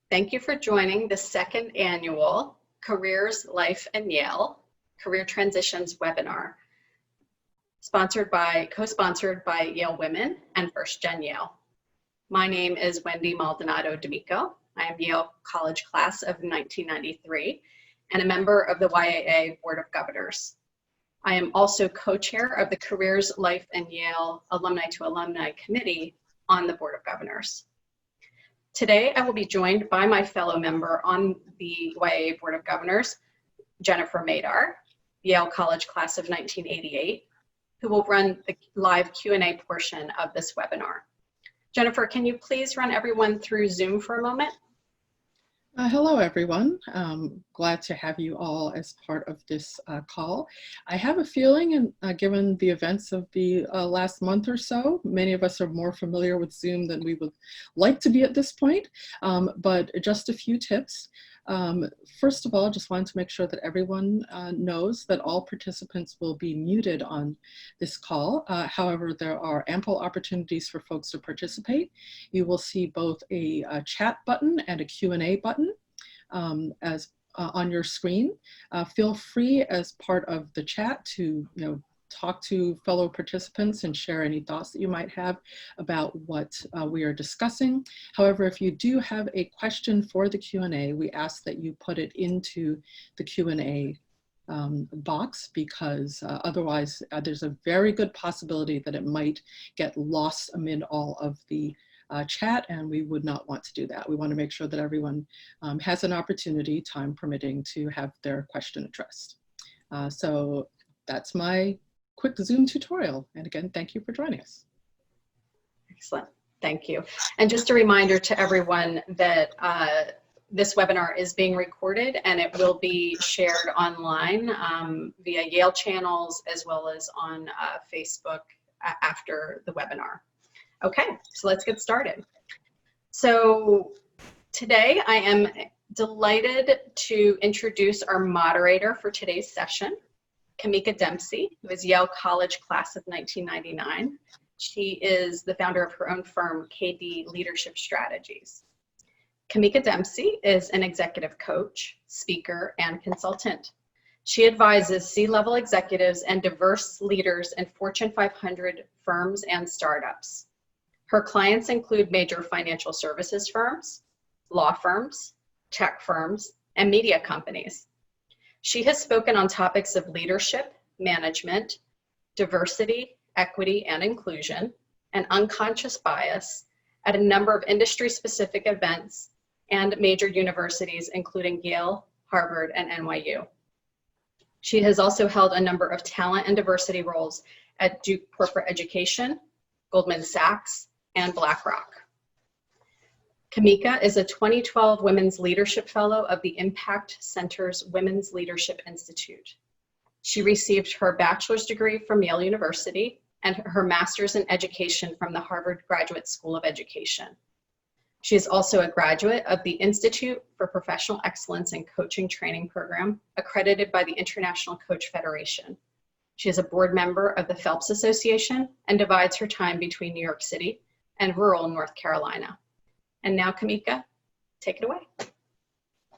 Thank you for joining the second annual Careers, Life, and Yale Career Transitions webinar, co-sponsored by YaleWomen and First Gen Yale. My name is Wendy Maldonado D'Amico. I am Yale College class of 1993 and a member of the YAA Board of Governors. I am also co-chair of the Careers, Life, and Yale Alumni to Alumni Committee on the Board of Governors. Today, I will be joined by my fellow member on the YAA Board of Governors, Jennifer Madar, Yale College class of 1988, who will run the live Q&A portion of this webinar. Jennifer, can you please run everyone through Zoom for a moment? Hello, everyone. Glad to have you all as part of this call. I have a feeling, and given the events of the last month or so, many of us are more familiar with Zoom than we would like to be at this point, but just a few tips. First of all, just wanted to make sure that everyone knows that all participants will be muted on this call. However, there are ample opportunities for folks to participate. You will see both a chat button and a Q&A button on your screen. Feel free as part of the chat to talk to fellow participants and share any thoughts that you might have about what we are discussing. However, if you do have a question for the Q&A, we ask that you put it into the Q&A box, because otherwise there's a very good possibility that it might get lost amid all of the chat, and we would not want to do that. We want to make sure that everyone has an opportunity, time permitting, to have their question addressed. So that's my quick Zoom tutorial. And again, thank you for joining us. Excellent, thank you. And just a reminder to everyone that this webinar is being recorded and it will be shared online via Yale channels as well as on Facebook after the webinar. Okay, so let's get started. So today I am delighted to introduce our moderator for today's session, Kameka Dempsey, who is Yale College class of 1999. She is the founder of her own firm, KD Leadership Strategies. Kameka Dempsey is an executive coach, speaker, and consultant. She advises C-level executives and diverse leaders in Fortune 500 firms and startups. Her clients include major financial services firms, law firms, tech firms, and media companies. She has spoken on topics of leadership, management, diversity, equity and inclusion, and unconscious bias at a number of industry-specific events and major universities, including Yale, Harvard, and NYU. She has also held a number of talent and diversity roles at Duke Corporate Education, Goldman Sachs, and BlackRock. Kameka is a 2012 Women's Leadership Fellow of the Impact Center's Women's Leadership Institute. She received her bachelor's degree from Yale University and her master's in education from the Harvard Graduate School of Education. She is also a graduate of the Institute for Professional Excellence in Coaching Training Program, accredited by the International Coach Federation. She is a board member of the Phelps Association and divides her time between New York City and rural North Carolina. And now, Kameka, take it away.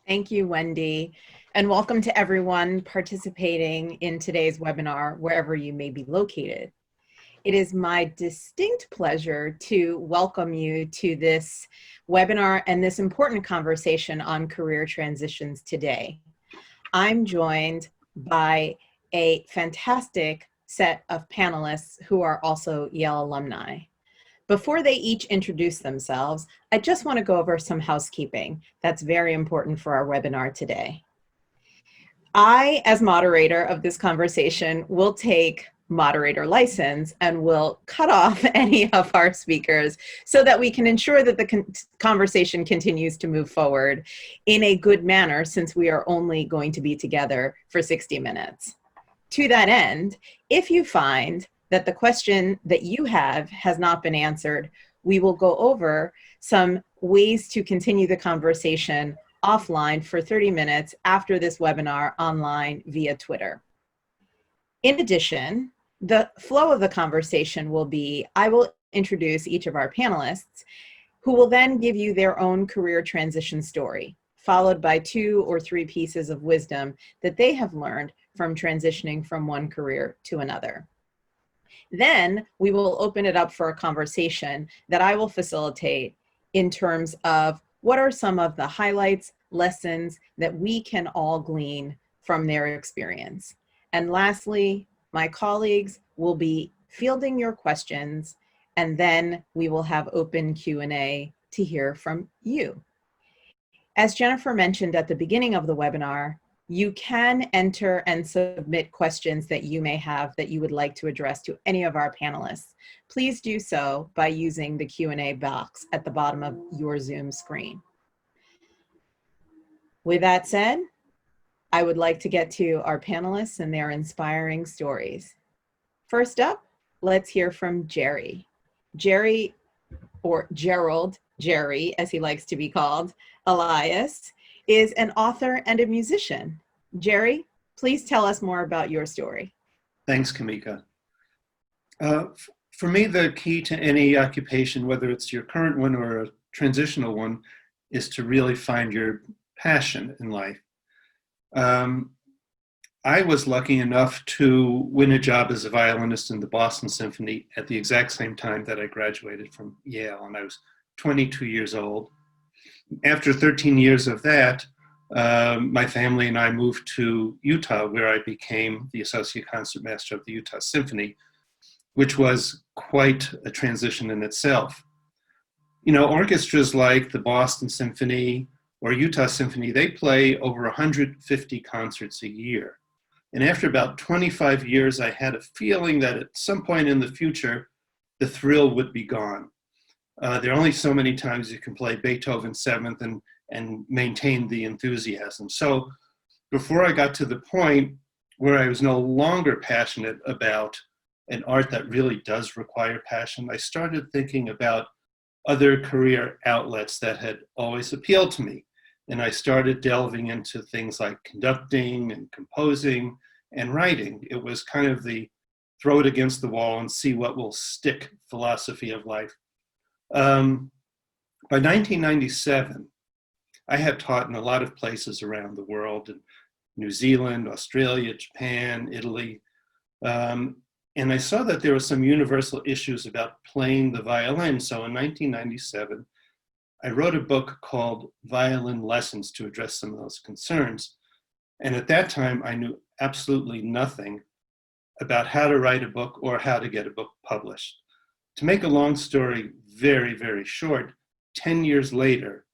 Thank you, Wendy, and welcome to everyone participating in today's webinar, wherever you may be located. It is my distinct pleasure to welcome you to this webinar and this important conversation on career transitions today. I'm joined by a fantastic set of panelists who are also Yale alumni. Before they each introduce themselves, I just want to go over some housekeeping that's very important for our webinar today. I, as moderator of this conversation, will take moderator license and will cut off any of our speakers so that we can ensure that the conversation continues to move forward in a good manner, since we are only going to be together for 60 minutes. To that end, if you find that the question that you have has not been answered, we will go over some ways to continue the conversation offline for 30 minutes after this webinar online via Twitter. In addition, the flow of the conversation will be, I will introduce each of our panelists. who will then give you their own career transition story, followed by 2 or 3 pieces of wisdom that they have learned from transitioning from one career to another. Then we will open it up for a conversation that I will facilitate in terms of what are some of the highlights, lessons that we can all glean from their experience. And lastly, my colleagues will be fielding your questions, and then we will have open Q&A to hear from you. As Jennifer mentioned at the beginning of the webinar, you can enter and submit questions that you may have that you would like to address to any of our panelists. Please do so by using the Q&A box at the bottom of your Zoom screen. With that said, I would like to get to our panelists and their inspiring stories. First up, let's hear from Jerry. Jerry, or Gerald, Jerry, as he likes to be called, Elias, is an author and a musician. Jerry, please tell us more about your story. Thanks, Kameka. For me, the key to any occupation, whether it's your current one or a transitional one, is to really find your passion in life. I was lucky enough to win a job as a violinist in the Boston Symphony at the exact same time that I graduated from Yale, and I was 22 years old. After 13 years of that, my family and I moved to Utah, where I became the associate concertmaster of the Utah Symphony, which was quite a transition in itself. You know, orchestras like the Boston Symphony or Utah Symphony, they play over 150 concerts a year. And after about 25 years, I had a feeling that at some point in the future, the thrill would be gone. There are only so many times you can play Beethoven's Seventh and maintain the enthusiasm. So before I got to the point where I was no longer passionate about an art that really does require passion, I started thinking about other career outlets that had always appealed to me. And I started delving into things like conducting and composing and writing. It was kind of the throw it against the wall and see what will stick philosophy of life. By 1997, I had taught in a lot of places around the world, in New Zealand, Australia, Japan, Italy. And I saw that there were some universal issues about playing the violin. So in 1997, I wrote a book called Violin Lessons to address some of those concerns. And at that time, I knew absolutely nothing about how to write a book or how to get a book published. To make a long story very, very short, 10 years later,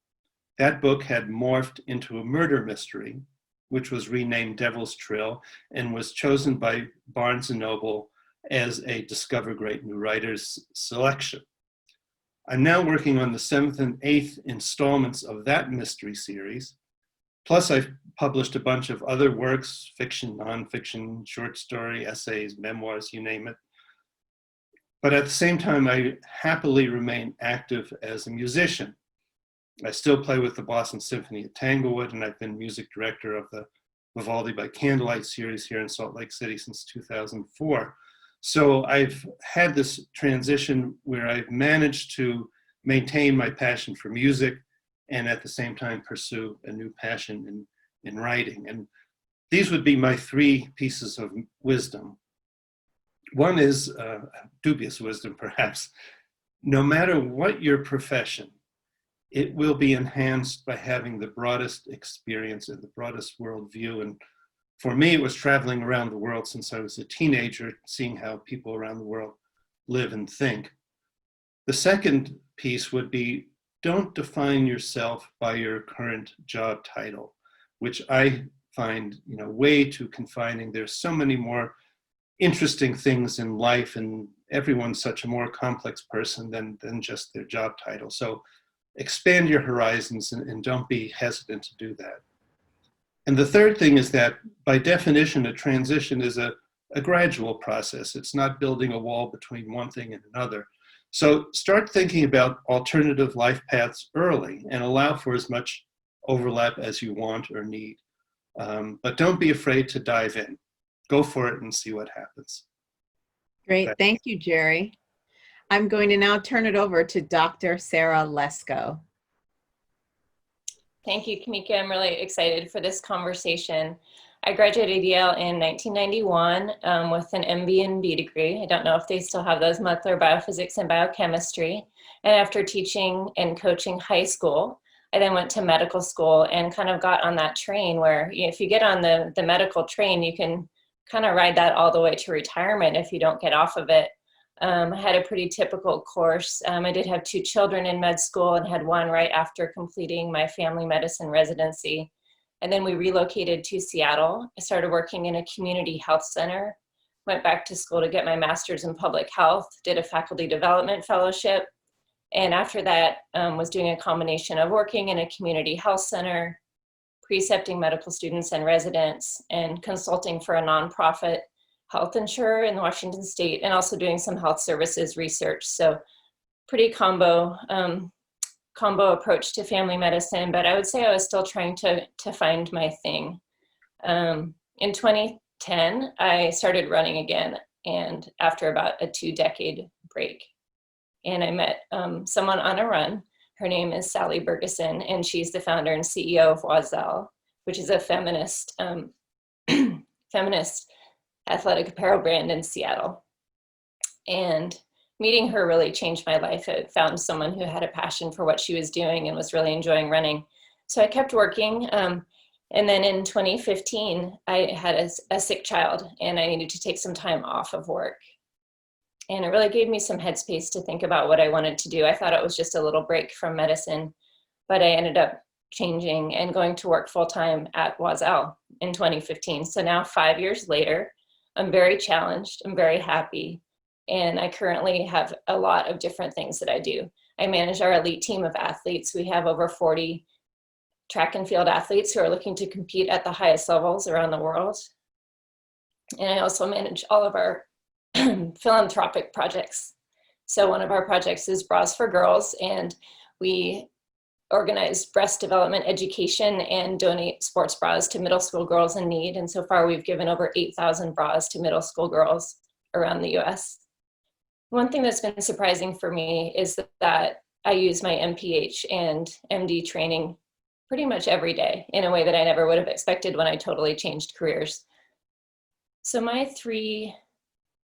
that book had morphed into a murder mystery, which was renamed Devil's Trill and was chosen by Barnes & Noble as a Discover Great New Writers selection. I'm now working on the 7th and 8th installments of that mystery series. Plus, I've published a bunch of other works, fiction, nonfiction, short story, essays, memoirs, you name it. But at the same time, I happily remain active as a musician. I still play with the Boston Symphony at Tanglewood, and I've been music director of the Vivaldi by Candlelight series here in Salt Lake City since 2004. So I've had this transition where I've managed to maintain my passion for music and at the same time pursue a new passion in writing. And these would be my 3 pieces of wisdom. One is dubious wisdom, perhaps. No matter what your profession, it will be enhanced by having the broadest experience and the broadest worldview. And for me, it was traveling around the world since I was a teenager, seeing how people around the world live and think. The second piece would be, don't define yourself by your current job title, which I find, way too confining. There's so many more interesting things in life, and everyone's such a more complex person than just their job title. So expand your horizons and don't be hesitant to do that. And the third thing is that, by definition, a transition is a gradual process. It's not building a wall between one thing and another. So start thinking about alternative life paths early and allow for as much overlap as you want or need. But don't be afraid to dive in. Go for it and see what happens. Great. Thank you, Jerry. I'm going to now turn it over to Dr. Sarah Lesko. Thank you, Kameka. I'm really excited for this conversation. I graduated Yale in 1991 with an MB and B degree. I don't know if they still have those, molecular biophysics and biochemistry. And after teaching and coaching high school, I then went to medical school and kind of got on that train where if you get on the medical train, you can kind of ride that all the way to retirement if you don't get off of it. I had a pretty typical course. I did have 2 children in med school and had one right after completing my family medicine residency. And then we relocated to Seattle. I started working in a community health center, went back to school to get my master's in public health, did a faculty development fellowship. And after that, was doing a combination of working in a community health center, precepting medical students and residents, and consulting for a nonprofit health insurer in Washington State, and also doing some health services research. So pretty combo approach to family medicine, but I would say I was still trying to find my thing. In 2010, I started running again, and after about a 2-decade break. And I met someone on a run. Her name is Sally Bergeson, and she's the founder and CEO of YAA, which is a feminist athletic apparel brand in Seattle. And meeting her really changed my life. I found someone who had a passion for what she was doing and was really enjoying running. So I kept working. And then in 2015, I had a sick child and I needed to take some time off of work. And it really gave me some headspace to think about what I wanted to do. I thought it was just a little break from medicine, but I ended up changing and going to work full-time at YAA in 2015. So now 5 years later, I'm very challenged, I'm very happy, and I currently have a lot of different things that I do. I manage our elite team of athletes. We have over 40 track and field athletes who are looking to compete at the highest levels around the world. And I also manage all of our philanthropic projects. So one of our projects is Bras for Girls, and we organize breast development education and donate sports bras to middle school girls in need. And so far we've given over 8,000 bras to middle school girls around the US. One thing that's been surprising for me is that I use my MPH and MD training pretty much every day in a way that I never would have expected when I totally changed careers. So my 3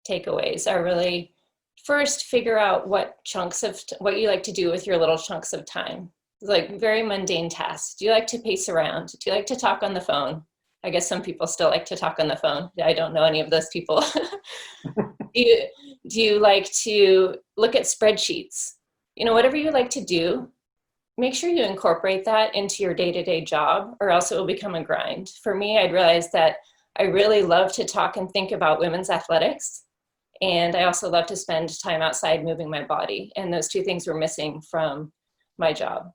takeaways are really, first, figure out what you like to do with your little chunks of time. Like very mundane tasks. Do you like to pace around? Do you like to talk on the phone? I guess some people still like to talk on the phone. I don't know any of those people. Do you like to look at spreadsheets? You know, whatever you like to do, make sure you incorporate that into your day-to-day job, or else it will become a grind. For me, I'd realized that I really love to talk and think about women's athletics. And I also love to spend time outside moving my body. And those 2 things were missing from my job.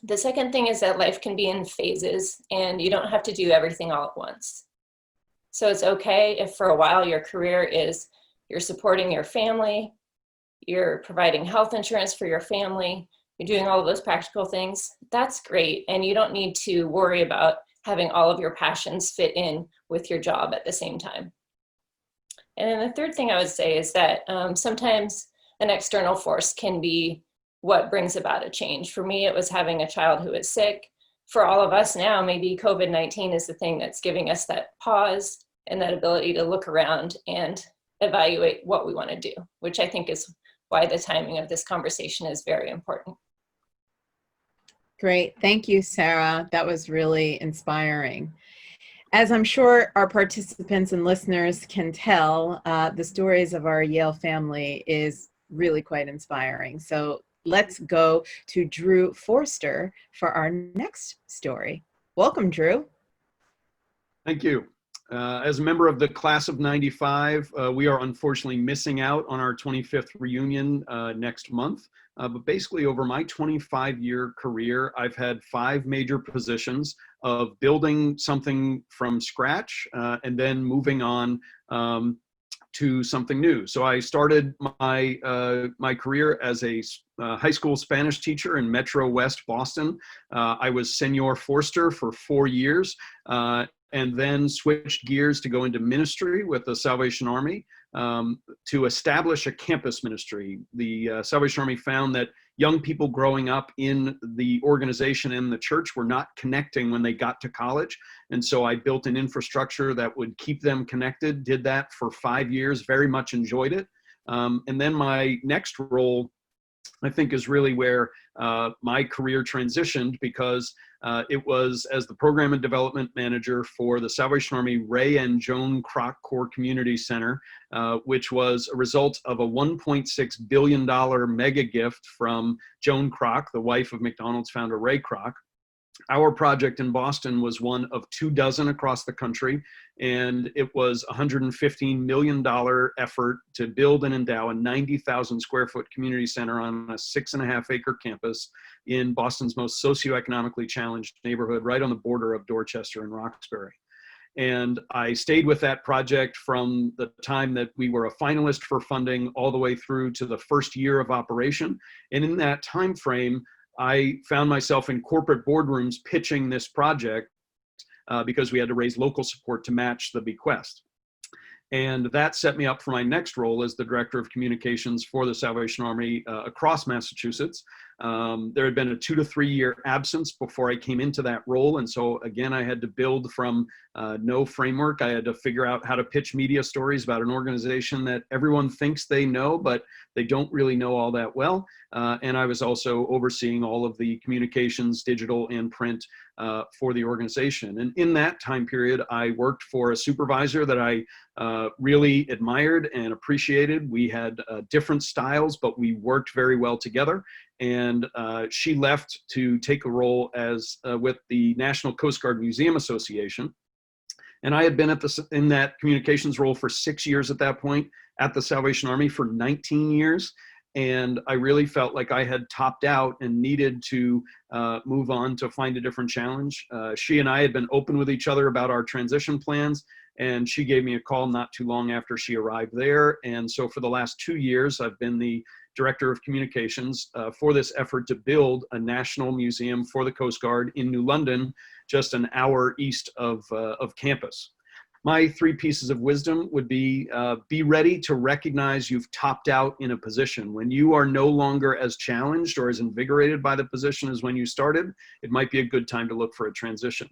The second thing is that life can be in phases and you don't have to do everything all at once. So it's okay if for a while your career is you're supporting your family, you're providing health insurance for your family, you're doing all of those practical things. That's great. And you don't need to worry about having all of your passions fit in with your job at the same time. And then the third thing I would say is that sometimes an external force can be what brings about a change. For me, it was having a child who was sick. For all of us now, maybe COVID-19 is the thing that's giving us that pause and that ability to look around and evaluate what we want to do, which I think is why the timing of this conversation is very important. Great. Thank you, Sarah. That was really inspiring. As I'm sure our participants and listeners can tell, the stories of our Yale family is really quite inspiring. So let's go to Drew Forster for our next story. Welcome, Drew. Thank you. As a member of the class of '95, we are unfortunately missing out on our 25th reunion next month. But basically over my 25-year career, I've had 5 major positions of building something from scratch and then moving on to something new. So I started my career as a high school Spanish teacher in Metro West Boston. I was Senor Forster for 4 years and then switched gears to go into ministry with the Salvation Army. to establish a campus ministry. The Salvation Army found that young people growing up in the organization and the church were not connecting when they got to college. And so I built an infrastructure that would keep them connected, did that for 5 years, very much enjoyed it. And then my next role, I think, is really where my career transitioned, because it was as the program and development manager for the Salvation Army Ray and Joan Kroc Core Community Center, which was a result of a $1.6 billion mega gift from Joan Kroc, the wife of McDonald's founder Ray Kroc. Our project in Boston was one of 24 across the country, and it was a $115 million effort to build and endow a 90,000 square foot community center on a 6.5 acre campus in Boston's most socioeconomically challenged neighborhood, right on the border of Dorchester and Roxbury. And I stayed with that project from the time that we were a finalist for funding all the way through to the first year of operation. And in that time frame, I found myself in corporate boardrooms pitching this project because we had to raise local support to match the bequest. And that set me up for my next role as the Director of Communications for the Salvation Army across Massachusetts. There had been a 2 to 3 year absence before I came into that role. And so again, I had to build from no framework. I had to figure out how to pitch media stories about an organization that everyone thinks they know, but they don't really know all that well. And I was also overseeing all of the communications, digital and print, for the organization. And in that time period, I worked for a supervisor that I really admired and appreciated. We had different styles, but we worked very well together. And she left to take a role as with the National Coast Guard Museum Association. And I had been in that communications role for 6 years at that point, at the Salvation Army for 19 years. And I really felt like I had topped out and needed to move on to find a different challenge. She and I had been open with each other about our transition plans, and she gave me a call not too long after she arrived there. And so for the last 2 years, I've been the Director of Communications for this effort to build a national museum for the Coast Guard in New London, just an hour east of campus. My 3 pieces of wisdom would be ready to recognize you've topped out in a position. When you are no longer as challenged or as invigorated by the position as when you started, it might be a good time to look for a transition.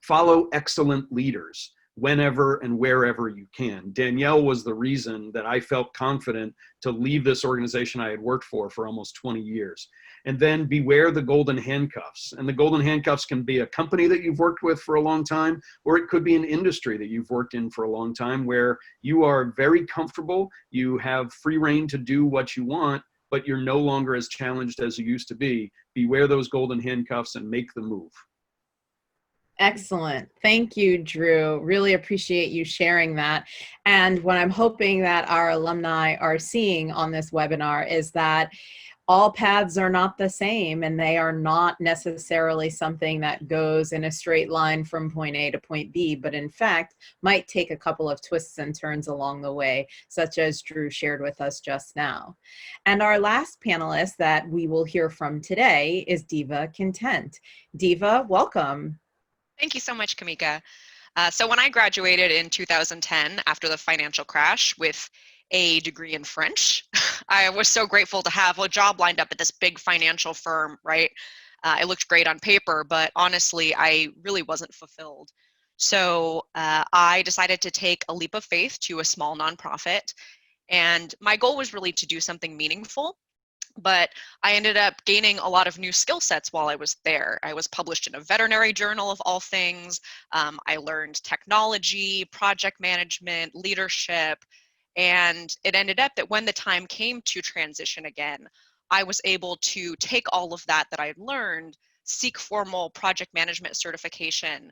Follow excellent leaders whenever and wherever you can. Danielle was the reason that I felt confident to leave this organization I had worked for almost 20 years. And then beware the golden handcuffs. And the golden handcuffs can be a company that you've worked with for a long time, or it could be an industry that you've worked in for a long time where you are very comfortable, you have free reign to do what you want, but you're no longer as challenged as you used to be. Beware those golden handcuffs and make the move. Excellent. Thank you, Drew. Really appreciate you sharing that. And what I'm hoping that our alumni are seeing on this webinar is that all paths are not the same, and they are not necessarily something that goes in a straight line from point A to point B, but in fact might take a couple of twists and turns along the way, such as Drew shared with us just now. And our last panelist that we will hear from today is Deva Content. Deva, welcome. Thank you so much, Kameka. So when I graduated in 2010 after the financial crash with a degree in French, I was so grateful to have a job lined up at this big financial firm, right? It looked great on paper, but honestly, I really wasn't fulfilled. So I decided to take a leap of faith to a small nonprofit. And my goal was really to do something meaningful. But I ended up gaining a lot of new skill sets while I was there. I was published in a veterinary journal of all things. I learned technology, project management, leadership, and it ended up that when the time came to transition again, I was able to take all of that I had learned, seek formal project management certification,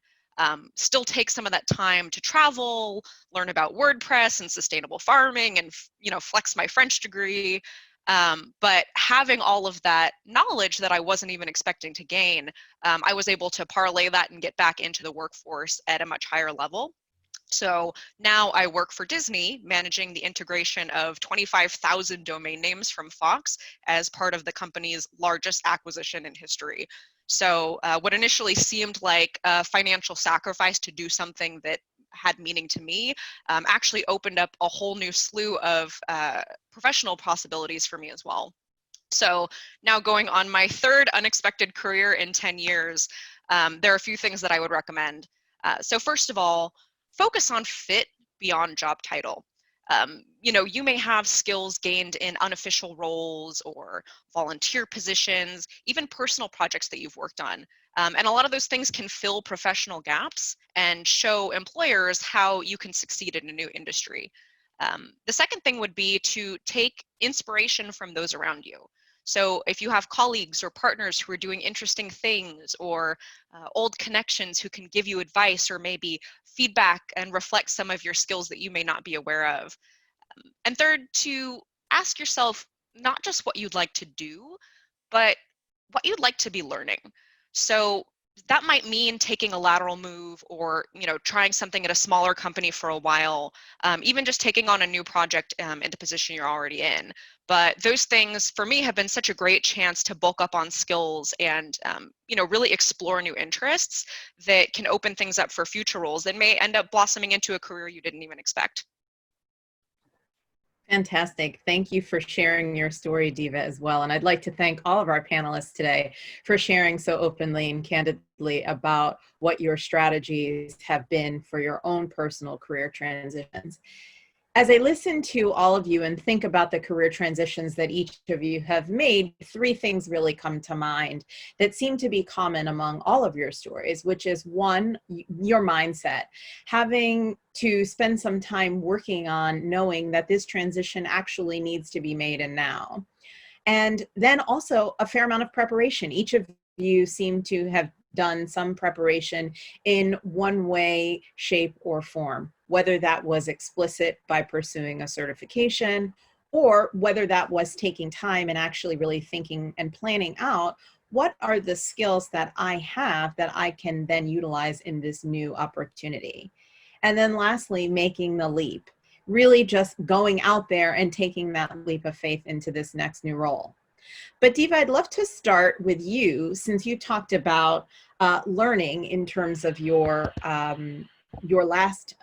still take some of that time to travel, learn about WordPress and sustainable farming, and flex my French degree. But having all of that knowledge that I wasn't even expecting to gain, I was able to parlay that and get back into the workforce at a much higher level. So now I work for Disney, managing the integration of 25,000 domain names from Fox as part of the company's largest acquisition in history. So what initially seemed like a financial sacrifice to do something that had meaning to me actually opened up a whole new slew of professional possibilities for me as well. So now going on my third unexpected career in 10 years, there are a few things that I would recommend. So first of all, focus on fit beyond job title. You know, you may have skills gained in unofficial roles or volunteer positions, even personal projects that you've worked on. And a lot of those things can fill professional gaps and show employers how you can succeed in a new industry. The second thing would be to take inspiration from those around you. So if you have colleagues or partners who are doing interesting things, or old connections who can give you advice or maybe feedback and reflect some of your skills that you may not be aware of. And third, to ask yourself not just what you'd like to do, but what you'd like to be learning. So that might mean taking a lateral move, or trying something at a smaller company for a while, even just taking on a new project in the position you're already in. But those things for me have been such a great chance to bulk up on skills and really explore new interests that can open things up for future roles that may end up blossoming into a career you didn't even expect. Fantastic. Thank you for sharing your story, Deva, as well. And I'd like to thank all of our panelists today for sharing so openly and candidly about what your strategies have been for your own personal career transitions. As I listen to all of you and think about the career transitions that each of you have made, three things really come to mind that seem to be common among all of your stories, which is one, your mindset, having to spend some time working on knowing that this transition actually needs to be made and now. And then also a fair amount of preparation. Each of you seem to have done some preparation in one way, shape, or form, whether that was explicit by pursuing a certification, or whether that was taking time and actually really thinking and planning out what are the skills that I have that I can then utilize in this new opportunity. And then lastly, making the leap, really just going out there and taking that leap of faith into this next new role. But Deva, I'd love to start with you, since you talked about learning in terms of your last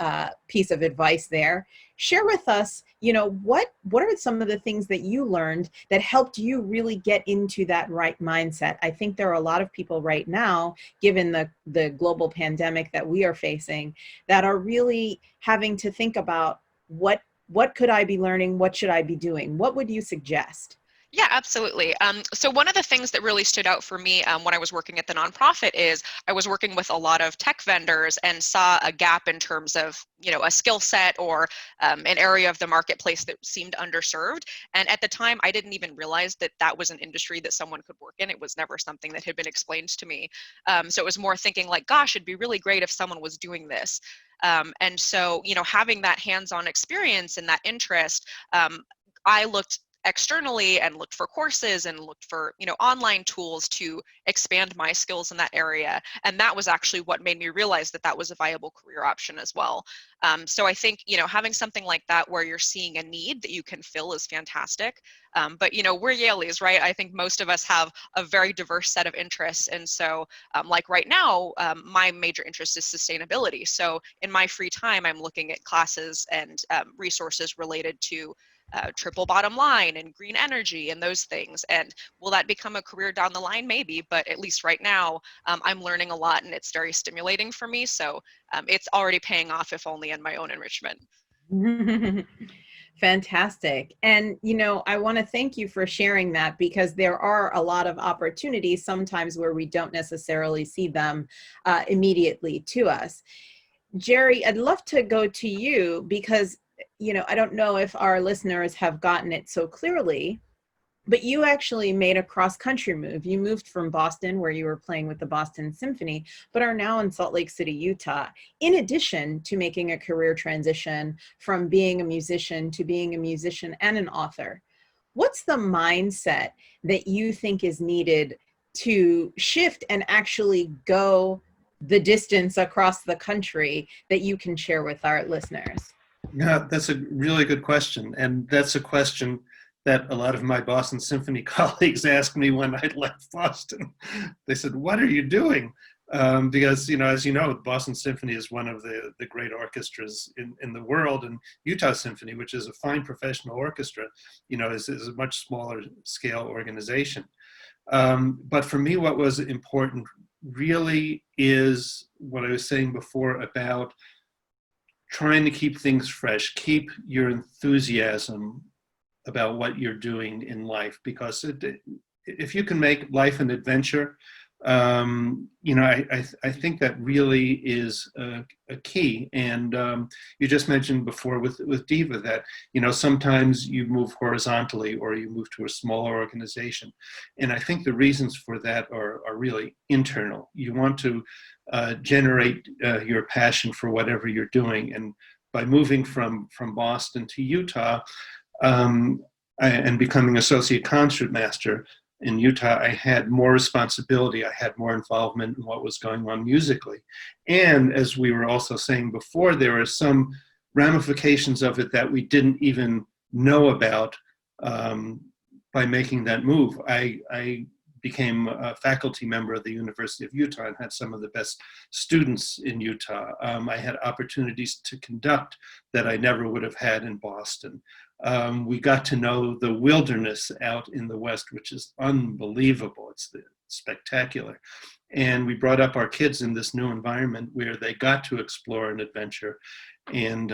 piece of advice there. Share with us, what are some of the things that you learned that helped you really get into that right mindset? I think there are a lot of people right now, given the global pandemic that we are facing, that are really having to think about what could I be learning? What should I be doing? What would you suggest? Yeah, absolutely. So one of the things that really stood out for me when I was working at the nonprofit is I was working with a lot of tech vendors and saw a gap in terms of, a skill set or an area of the marketplace that seemed underserved. And at the time, I didn't even realize that that was an industry that someone could work in. It was never something that had been explained to me. So it was more thinking like, gosh, it'd be really great if someone was doing this. And so, having that hands-on experience and that interest, I looked externally and looked for courses and looked for online tools to expand my skills in that area, and that was actually what made me realize that that was a viable career option as well. So I think having something like that where you're seeing a need that you can fill is fantastic. But we're Yaleys, right? I think most of us have a very diverse set of interests, and so like right now my major interest is sustainability. So in my free time I'm looking at classes and resources related to triple bottom line and green energy and those things. And will that become a career down the line? Maybe, but at least right now I'm learning a lot and it's very stimulating for me. So it's already paying off, if only in my own enrichment. Fantastic. And, I want to thank you for sharing that, because there are a lot of opportunities sometimes where we don't necessarily see them immediately to us. Jerry, I'd love to go to you, because I don't know if our listeners have gotten it so clearly, but you actually made a cross-country move. You moved from Boston, where you were playing with the Boston Symphony, but are now in Salt Lake City, Utah, in addition to making a career transition from being a musician to being a musician and an author. What's the mindset that you think is needed to shift and actually go the distance across the country that you can share with our listeners? Yeah, that's a really good question. And that's a question that a lot of my Boston Symphony colleagues asked me when I left Boston. They said, what are you doing? because, as you know, Boston Symphony is one of the great orchestras in the world, and Utah Symphony, which is a fine professional orchestra, is a much smaller scale organization. But for me, what was important really is what I was saying before about trying to keep things fresh, keep your enthusiasm about what you're doing in life, because if you can make life an adventure, I think that really is a key. And you just mentioned before with Deva that, sometimes you move horizontally or you move to a smaller organization. And I think the reasons for that are really internal. You want to generate your passion for whatever you're doing. And by moving from Boston to Utah and becoming associate concertmaster, in Utah, I had more responsibility. I had more involvement in what was going on musically. And as we were also saying before, there are some ramifications of it that we didn't even know about by making that move. I became a faculty member of the University of Utah and had some of the best students in Utah. I had opportunities to conduct that I never would have had in Boston. We got to know the wilderness out in the West, which is unbelievable. It's spectacular. And we brought up our kids in this new environment where they got to explore an adventure. And,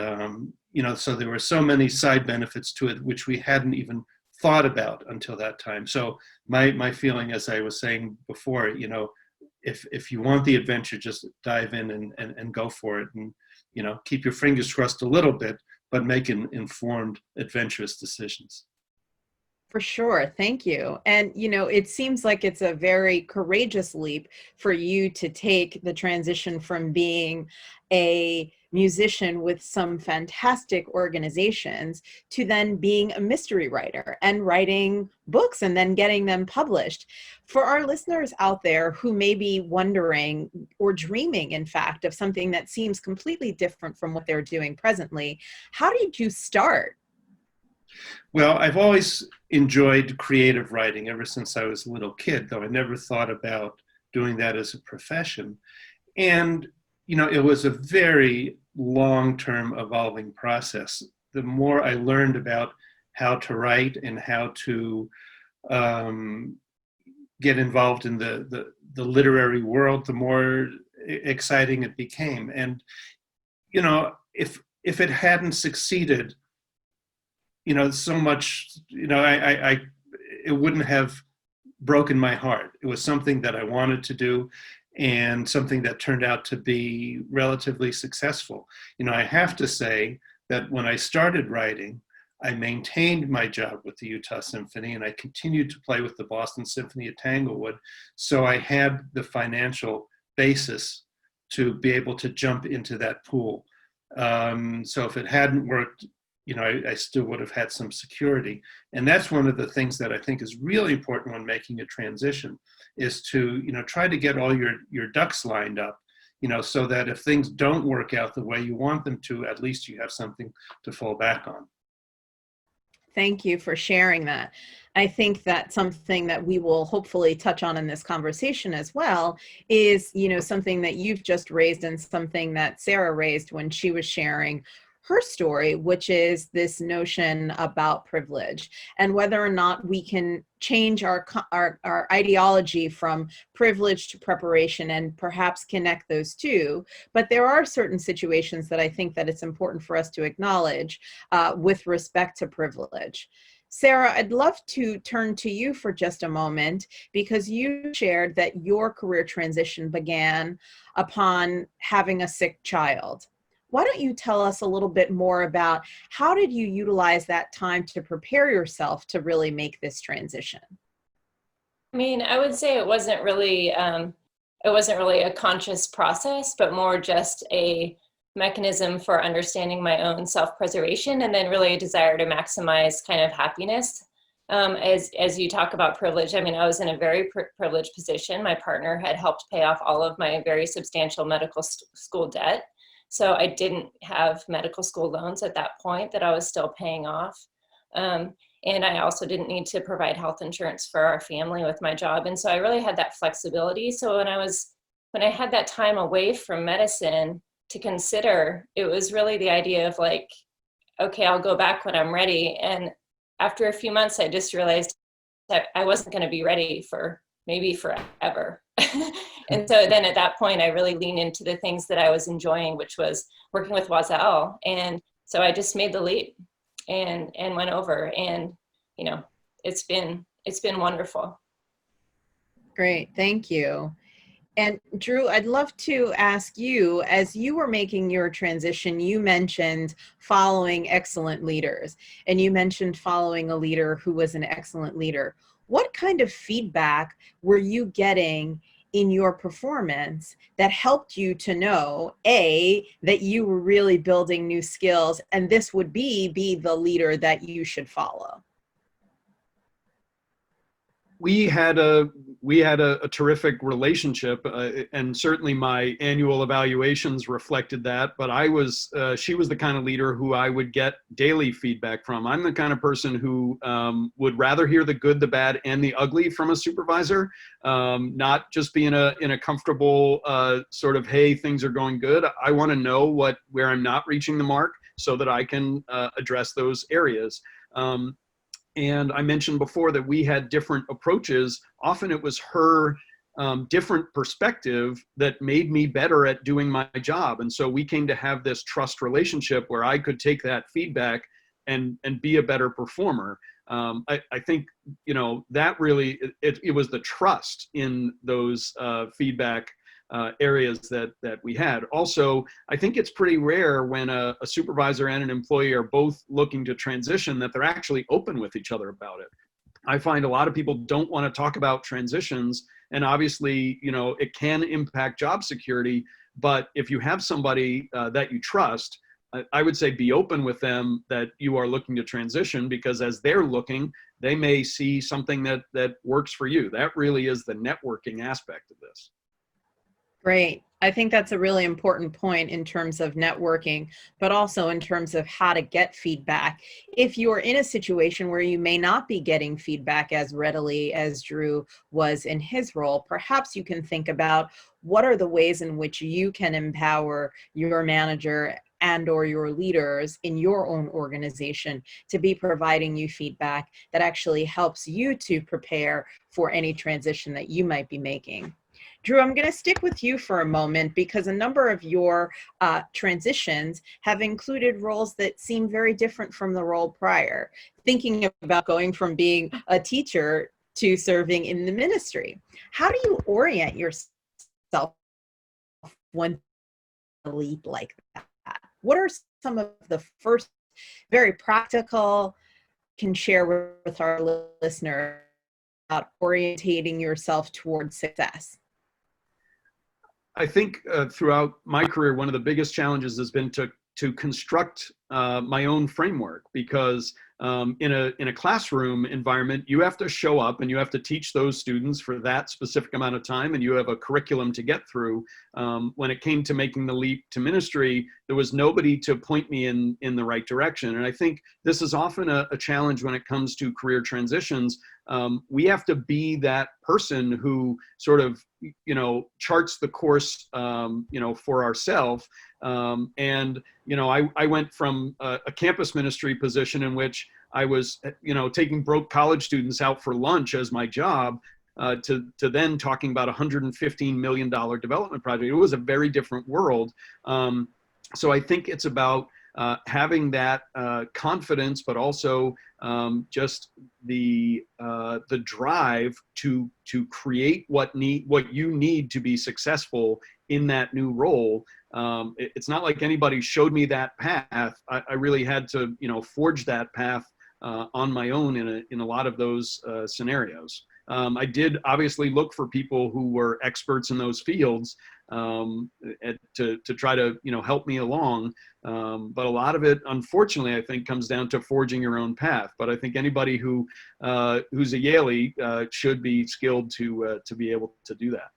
so there were so many side benefits to it, which we hadn't even thought about until that time. So my feeling, as I was saying before, if you want the adventure, just dive in and go for it, and, keep your fingers crossed a little bit, but make informed, adventurous decisions. For sure. Thank you. And, it seems like it's a very courageous leap for you to take the transition from being a musician with some fantastic organizations to then being a mystery writer and writing books and then getting them published. For our listeners out there who may be wondering or dreaming, in fact, of something that seems completely different from what they're doing presently, how did you start? Well, I've always enjoyed creative writing ever since I was a little kid, though I never thought about doing that as a profession. And, it was a very long-term evolving process. The more I learned about how to write and how to get involved in the literary world, the more exciting it became. And, if it hadn't succeeded, so much, it wouldn't have broken my heart. It was something that I wanted to do and something that turned out to be relatively successful. I have to say that when I started writing, I maintained my job with the Utah Symphony and I continued to play with the Boston Symphony at Tanglewood. So I had the financial basis to be able to jump into that pool. So if it hadn't worked, I still would have had some security. And that's one of the things that I think is really important when making a transition, is to, try to get all your ducks lined up, so that if things don't work out the way you want them to, at least you have something to fall back on. Thank you for sharing that. I think that something that we will hopefully touch on in this conversation as well is, something that you've just raised and something that Sarah raised when she was sharing her story, which is this notion about privilege and whether or not we can change our ideology from privilege to preparation and perhaps connect those two. But there are certain situations that I think that it's important for us to acknowledge with respect to privilege. Sarah, I'd love to turn to you for just a moment, because you shared that your career transition began upon having a sick child. Why don't you tell us a little bit more about how did you utilize that time to prepare yourself to really make this transition? I would say it wasn't really a conscious process, but more just a mechanism for understanding my own self-preservation, and then really a desire to maximize kind of happiness. As you talk about privilege, I was in a very privileged position. My partner had helped pay off all of my very substantial medical school debt. So I didn't have medical school loans at that point that I was still paying off. And I also didn't need to provide health insurance for our family with my job. And so I really had that flexibility. So when I was when I had that time away from medicine to consider, it was really the idea of like, okay, I'll go back when I'm ready. And after a few months, I just realized that I wasn't going to be ready for maybe forever. And so then at that point, I really leaned into the things that I was enjoying, which was working with YAA. And so I just made the leap and went over, and, you know, it's been wonderful. Great, thank you. And Drew, I'd love to ask you, as you were making your transition, you mentioned following excellent leaders, and you mentioned following a leader who was an excellent leader. What kind of feedback were you getting in your performance that helped you to know, A, that you were really building new skills, and this would be the leader that you should follow? We had a terrific relationship, and certainly my annual evaluations reflected that. But she was the kind of leader who I would get daily feedback from. I'm the kind of person who would rather hear the good, the bad, and the ugly from a supervisor, not just be in a comfortable sort of, hey, things are going good. I want to know where I'm not reaching the mark so that I can address those areas. And I mentioned before that we had different approaches. Often it was her different perspective that made me better at doing my job. And so we came to have this trust relationship where I could take that feedback and be a better performer. I think, you know, that really, it was the trust in those feedback areas that we had. Also, I think it's pretty rare when a supervisor and an employee are both looking to transition that they're actually open with each other about it. I find a lot of people don't want to talk about transitions, and obviously, you know, it can impact job security, but if you have somebody that you trust, I would say be open with them that you are looking to transition, because as they're looking, they may see something that works for you. That really is the networking aspect of this. Great. I think that's a really important point in terms of networking, but also in terms of how to get feedback. If you're in a situation where you may not be getting feedback as readily as Drew was in his role, perhaps you can think about what are the ways in which you can empower your manager and or your leaders in your own organization to be providing you feedback that actually helps you to prepare for any transition that you might be making. Drew, I'm going to stick with you for a moment because a number of your transitions have included roles that seem very different from the role prior. Thinking about going from being a teacher to serving in the ministry. How do you orient yourself when a leap like that? What are some of the first very practical can share with our listeners about orientating yourself towards success? I think throughout my career, one of the biggest challenges has been to construct my own framework, because in a classroom environment, you have to show up and you have to teach those students for that specific amount of time, and you have a curriculum to get through. When it came to making the leap to ministry, there was nobody to point me in the right direction. And I think this is often a challenge when it comes to career transitions. We have to be that person who sort of, you know, charts the course, you know, for ourselves. And, you know, I went from a campus ministry position in which I was, you know, taking broke college students out for lunch as my job, to then talking about $115 million development project. It was a very different world. So I think it's about having that confidence, but also just the drive to create what you need to be successul in that new role. It's not like anybody showed me that path. I really had to, you know, forge that path on my own in a lot of those scenarios. I did obviously look for people who were experts in those fields to try to, you know, help me along. But a lot of it, unfortunately, I think comes down to forging your own path. But I think anybody who's a Yalie should be skilled to be able to do that.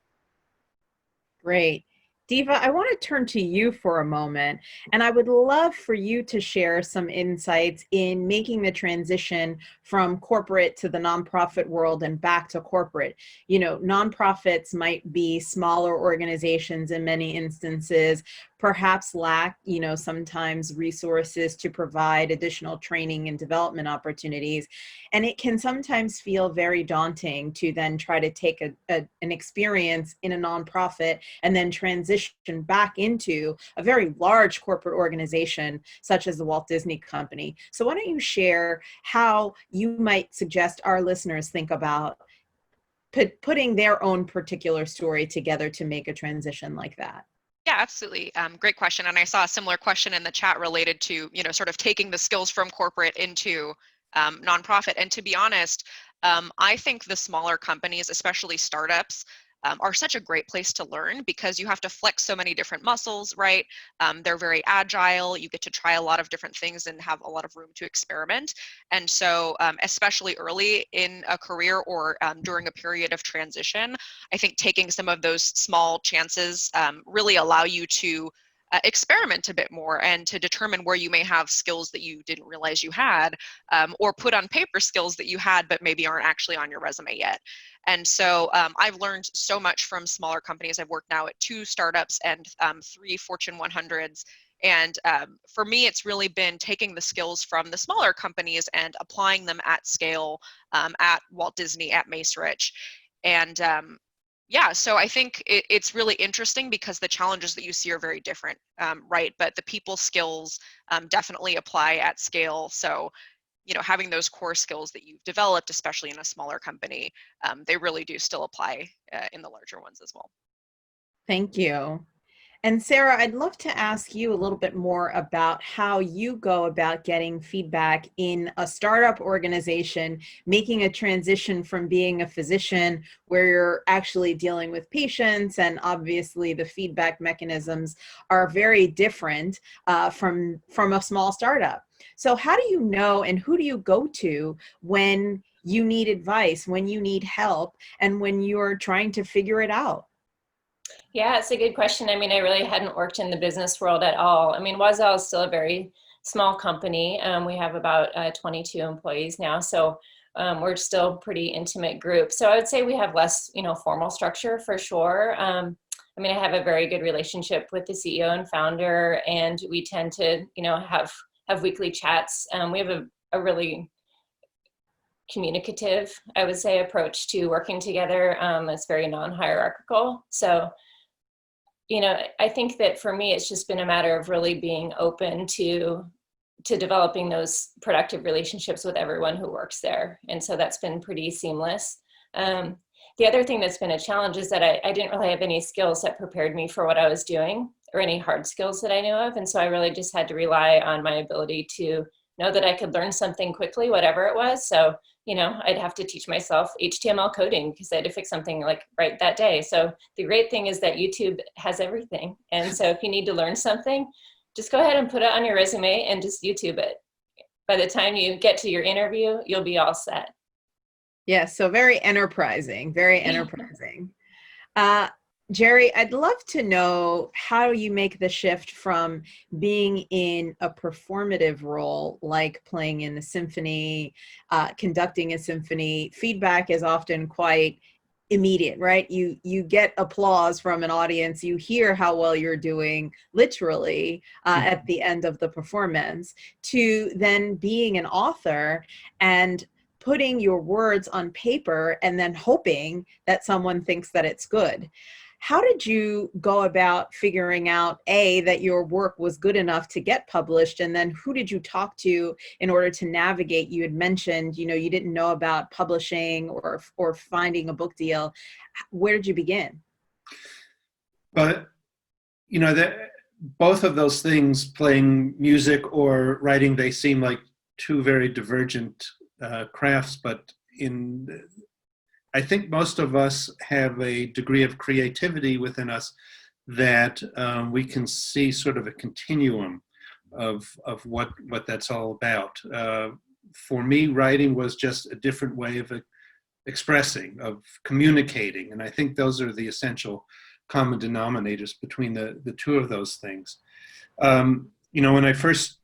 Great. Deva, I want to turn to you for a moment, and I would love for you to share some insights in making the transition from corporate to the nonprofit world and back to corporate. You know, nonprofits might be smaller organizations in many instances, perhaps lack, you know, sometimes resources to provide additional training and development opportunities. And it can sometimes feel very daunting to then try to take an experience in a nonprofit and then transition back into a very large corporate organization such as the Walt Disney Company. So why don't you share how you might suggest our listeners think about putting their own particular story together to make a transition like that? Yeah, absolutely. Great question. And I saw a similar question in the chat related to, you know, sort of taking the skills from corporate into nonprofit. And to be honest, I think the smaller companies, especially startups, are such a great place to learn because you have to flex so many different muscles, right? They're very agile. You get to try a lot of different things and have a lot of room to experiment. And so, especially early in a career or during a period of transition, I think taking some of those small chances really allow you to experiment a bit more and to determine where you may have skills that you didn't realize you had, or put on paper skills that you had but maybe aren't actually on your resume yet. And so I've learned so much from smaller companies. I've worked now at 2 startups and 3 Fortune 100s. And for me, it's really been taking the skills from the smaller companies and applying them at scale at Walt Disney, at Macerich. And yeah, so I think it's really interesting because the challenges that you see are very different, right? But the people skills definitely apply at scale. So, you know, having those core skills that you've developed, especially in a smaller company, they really do still apply in the larger ones as well. Thank you. And Sarah, I'd love to ask you a little bit more about how you go about getting feedback in a startup organization, making a transition from being a physician where you're actually dealing with patients, and obviously the feedback mechanisms are very different from a small startup. So how do you know, and who do you go to when you need advice, when you need help, and when you're trying to figure it out? Yeah, it's a good question. I mean, I really hadn't worked in the business world at all. I mean, YaleWomen is still a very small company. We have about 22 employees now, so we're still a pretty intimate group. So I would say we have less, you know, formal structure for sure. I mean, I have a very good relationship with the CEO and founder, and we tend to, you know, have weekly chats. We have a really communicative, I would say, approach to working together. It's very non-hierarchical. So, you know, I think that for me, it's just been a matter of really being open to developing those productive relationships with everyone who works there. And so that's been pretty seamless. The other thing that's been a challenge is that I didn't really have any skills that prepared me for what I was doing, or any hard skills that I knew of. And so I really just had to rely on my ability to know that I could learn something quickly, whatever it was. So, you know, I'd have to teach myself HTML coding because I had to fix something like right that day. So the great thing is that YouTube has everything. And so if you need to learn something, just go ahead and put it on your resume and just YouTube it. By the time you get to your interview, you'll be all set. Yeah, so very enterprising, very enterprising. Jerry, I'd love to know how you make the shift from being in a performative role, like playing in a symphony, conducting a symphony. Feedback is often quite immediate, right? You get applause from an audience, you hear how well you're doing literally at the end of the performance, to then being an author and putting your words on paper and then hoping that someone thinks that it's good. How did you go about figuring out, A, that your work was good enough to get published, and then who did you talk to in order to navigate? You had mentioned, you know, you didn't know about publishing or finding a book deal. Where did you begin? But, you know, both of those things, playing music or writing, they seem like 2 very divergent crafts, but I think most of us have a degree of creativity within us that we can see sort of a continuum of what that's all about. For me, writing was just a different way of expressing, of communicating, and I think those are the essential common denominators between the two of those things. When I first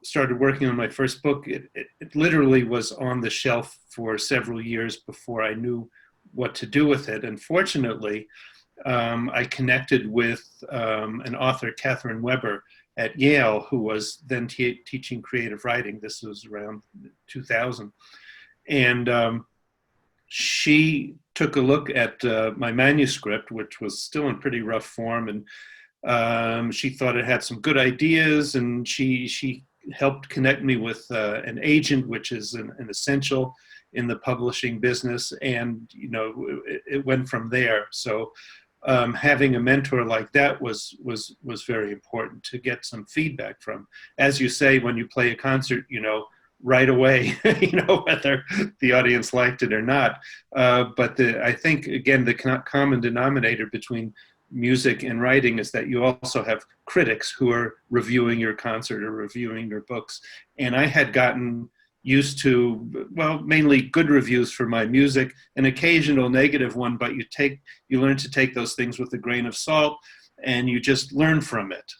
started working on my first book, it literally was on the shelf for several years before I knew what to do with it. And fortunately, I connected with an author, Catherine Weber, at Yale, who was then teaching creative writing. This was around 2000. And she took a look at my manuscript, which was still in pretty rough form, and she thought it had some good ideas, and she helped connect me with an agent, which is an essential in the publishing business, and it went from there. So having a mentor like that was very important to get some feedback from. As you say, when you play a concert, right away, whether the audience liked it or not. But I think, again, the common denominator between music and writing is that you also have critics who are reviewing your concert or reviewing your books. And I had gotten used to, well, mainly good reviews for my music, an occasional negative one, but you learn to take those things with a grain of salt, and you just learn from it,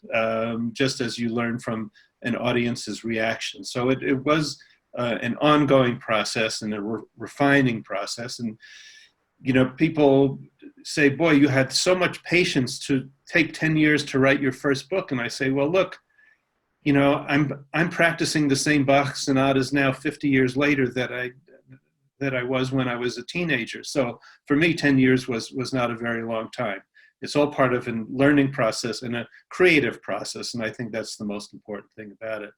just as you learn from an audience's reaction. So it was an ongoing process and a refining process. And, people say, boy, you had so much patience to take 10 years to write your first book. And I say, well, look, I'm practicing the same Bach sonatas now 50 years later that I was when I was a teenager. So for me, 10 years was not a very long time. It's all part of a learning process and a creative process. And I think that's the most important thing about it.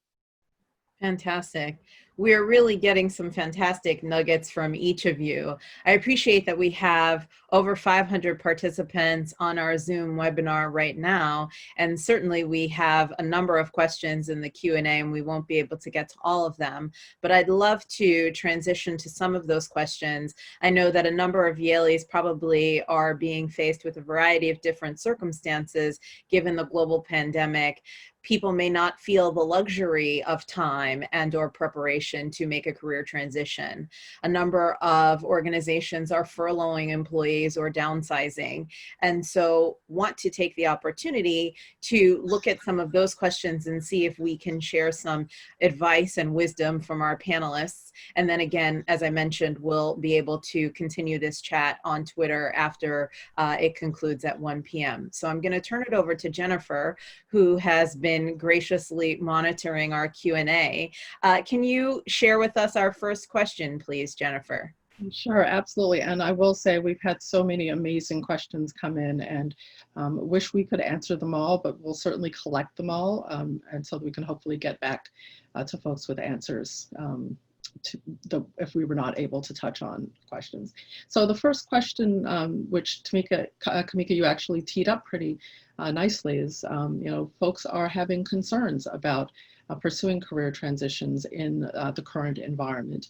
Fantastic. We're really getting some fantastic nuggets from each of you. I appreciate that we have over 500 participants on our Zoom webinar right now, and certainly we have a number of questions in the Q&A, and we won't be able to get to all of them, but I'd love to transition to some of those questions. I know that a number of Yaleys probably are being faced with a variety of different circumstances given the global pandemic. People may not feel the luxury of time and or preparation to make a career transition. A number of organizations are furloughing employees or downsizing, and so want to take the opportunity to look at some of those questions and see if we can share some advice and wisdom from our panelists. And then again, as I mentioned, we'll be able to continue this chat on Twitter after it concludes at 1 p.m. So I'm going to turn it over to Jennifer, who has been graciously monitoring our Q&A. Can you share with us our first question, please, Jennifer? Sure, absolutely. And I will say we've had so many amazing questions come in, and wish we could answer them all, but we'll certainly collect them all, and so we can hopefully get back to folks with answers if we were not able to touch on questions. So the first question, which Kameka, you actually teed up pretty nicely, is folks are having concerns about pursuing career transitions in the current environment.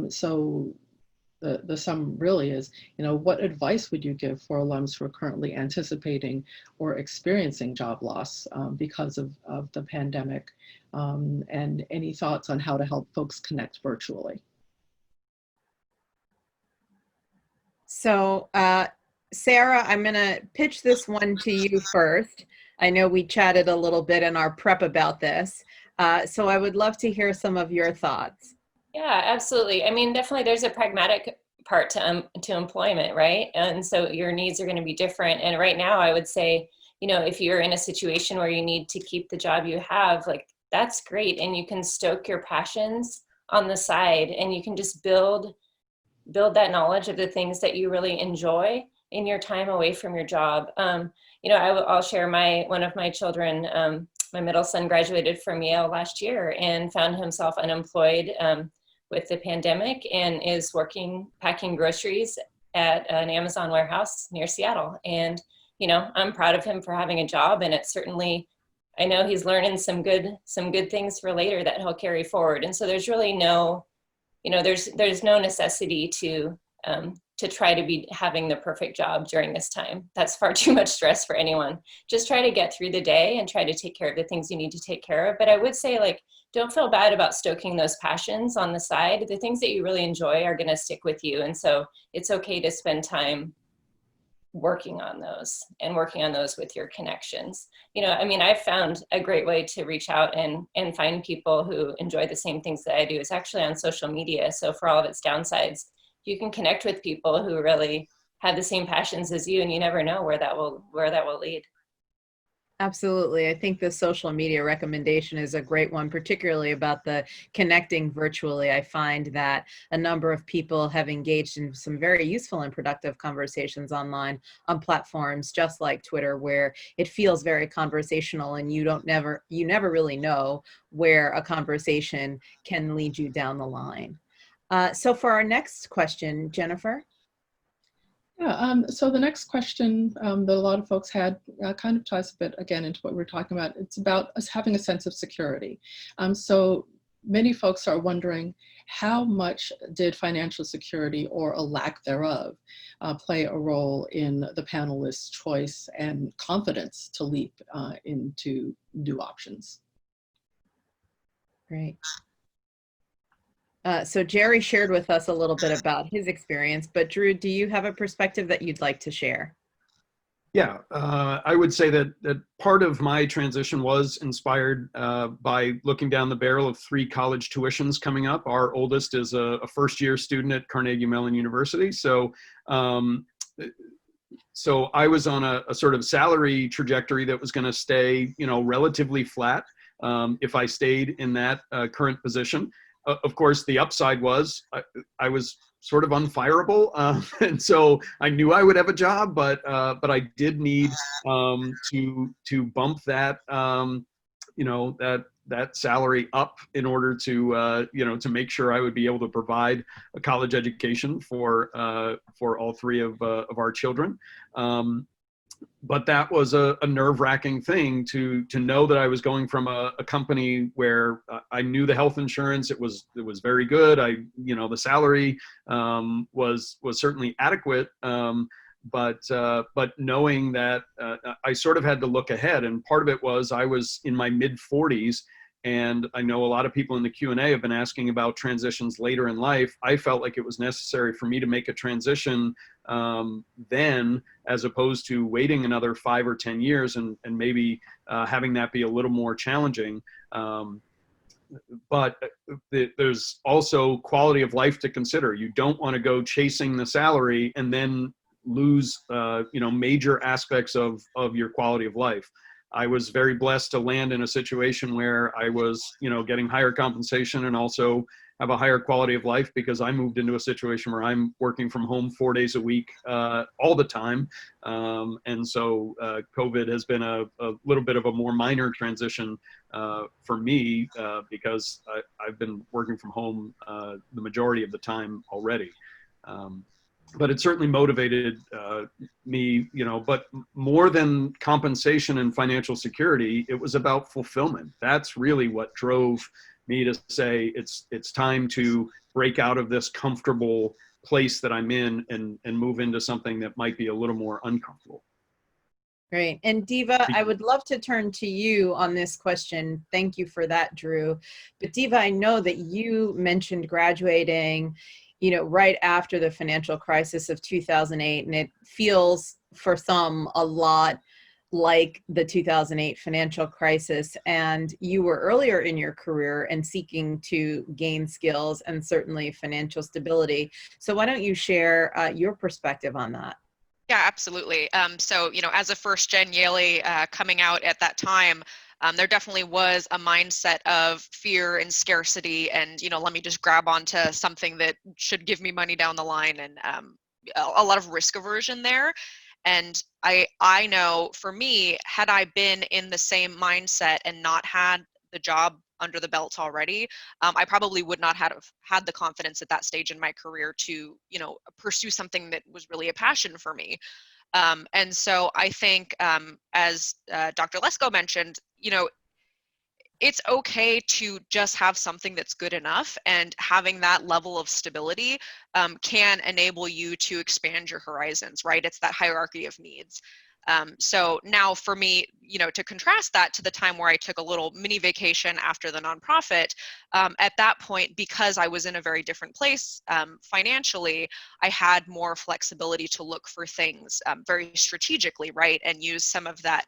So the sum really is, what advice would you give for alums who are currently anticipating or experiencing job loss because of the pandemic? And any thoughts on how to help folks connect virtually? So, Sarah, I'm going to pitch this one to you first. I know we chatted a little bit in our prep about this, so I would love to hear some of your thoughts. Yeah, absolutely. I mean, definitely there's a pragmatic part to employment, right? And so your needs are going to be different. And right now I would say, if you're in a situation where you need to keep the job you have, like, that's great. And you can stoke your passions on the side, and you can just build that knowledge of the things that you really enjoy in your time away from your job. I'll share one of my children, my middle son graduated from Yale last year and found himself unemployed with the pandemic, and is packing groceries at an Amazon warehouse near Seattle. And, I'm proud of him for having a job, and it's certainly, I know he's learning some good things for later that he'll carry forward. And so there's really no, there's no necessity to try to be having the perfect job during this time. That's far too much stress for anyone. Just try to get through the day and try to take care of the things you need to take care of. But I would say, don't feel bad about stoking those passions on the side. The things that you really enjoy are going to stick with you. And so it's okay to spend time working on those and working on those with your connections. You know, I mean, I've found a great way to reach out and find people who enjoy the same things that I do is actually on social media. So for all of its downsides, you can connect with people who really have the same passions as you, and you never know where that will lead. Absolutely. I think the social media recommendation is a great one, particularly about the connecting virtually. I find that a number of people have engaged in some very useful and productive conversations online on platforms just like Twitter, where it feels very conversational and you never really know where a conversation can lead you down the line. So for our next question, Jennifer. Yeah, so the next question that a lot of folks had kind of ties a bit again into what we're talking about. It's about us having a sense of security. So many folks are wondering, how much did financial security or a lack thereof play a role in the panelists' choice and confidence to leap into new options? Great. So Jerry shared with us a little bit about his experience, but Drew, do you have a perspective that you'd like to share? Yeah, I would say that part of my transition was inspired by looking down the barrel of 3 college tuitions coming up. Our oldest is a first-year student at Carnegie Mellon University. So I was on a sort of salary trajectory that was going to stay, you know, relatively flat if I stayed in that current position. Of course, the upside was I was sort of unfireable, and so I knew I would have a job, but I did need to bump that you know, that salary up in order to you know, to make sure I would be able to provide a college education for all 3 of our children. But that was a nerve-wracking thing to know that I was going from a company where I knew the health insurance, it was very good. You know, the salary was certainly adequate, but knowing that I sort of had to look ahead, and part of it was I was in my mid-40s. And I know a lot of people in the Q&A have been asking about transitions later in life. I felt like it was necessary for me to make a transition then, as opposed to waiting another 5 or 10 years and maybe having that be a little more challenging. But there's also quality of life to consider. You don't want to go chasing the salary and then lose you know, major aspects of your quality of life. I was very blessed to land in a situation where I was, you know, getting higher compensation and also have a higher quality of life, because I moved into a situation where I'm working from home 4 days a week all the time. And so COVID has been a little bit of a more minor transition for me because I've been working from home the majority of the time already. But it certainly motivated me, you know, but more than compensation and financial security, it was about fulfillment. That's really what drove me to say it's time to break out of this comfortable place that I'm in and move into something that might be a little more uncomfortable. Great. And Deva, I would love to turn to you on this question. Thank you for that, Drew. But Deva, I know that you mentioned graduating, you know, right after the financial crisis of 2008, and it feels for some a lot like the 2008 financial crisis. And you were earlier in your career and seeking to gain skills and certainly financial stability. So why don't you share your perspective on that? Yeah, absolutely. So, you know, as a first-gen Yale coming out at that time, there definitely was a mindset of fear and scarcity, and, you know, let me just grab onto something that should give me money down the line, and a lot of risk aversion there. And I know for me, had I been in the same mindset and not had the job under the belt already, I probably would not have had the confidence at that stage in my career to, you know, pursue something that was really a passion for me. And so I think, as Dr. Lesko mentioned, you know, it's okay to just have something that's good enough, and having that level of stability can enable you to expand your horizons, right? It's that hierarchy of needs. So now for me, you know, to contrast that to the time where I took a little mini vacation after the nonprofit, at that point, because I was in a very different place financially, I had more flexibility to look for things very strategically, right? And use some of that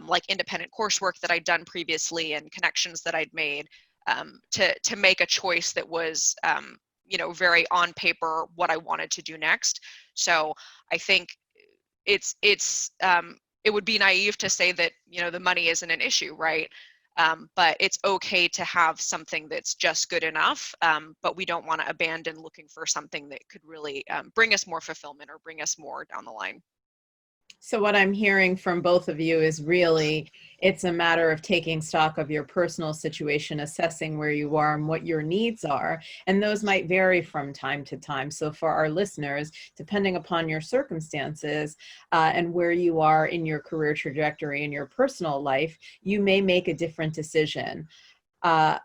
like independent coursework that I'd done previously and connections that I'd made to make a choice that was, you know, very on paper what I wanted to do next. So I think it would be naive to say that, you know, the money isn't an issue, right? But it's okay to have something that's just good enough, but we don't want to abandon looking for something that could really bring us more fulfillment or bring us more down the line. So what I'm hearing from both of you is really, it's a matter of taking stock of your personal situation, assessing where you are and what your needs are. And those might vary from time to time. So for our listeners, depending upon your circumstances and where you are in your career trajectory in your personal life, you may make a different decision.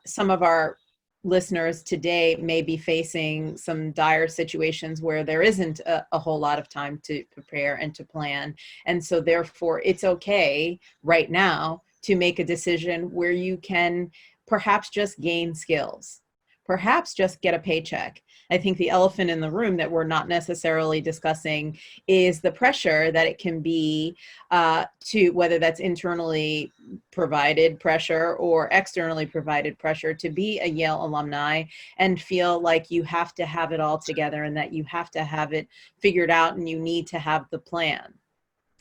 Some of our listeners today may be facing some dire situations where there isn't a whole lot of time to prepare and to plan. And so therefore it's okay right now to make a decision where you can perhaps just gain skills, perhaps just get a paycheck. I think the elephant in the room that we're not necessarily discussing is the pressure that it can be to, whether that's internally provided pressure or externally provided pressure, to be a Yale alumni and feel like you have to have it all together and that you have to have it figured out and you need to have the plan.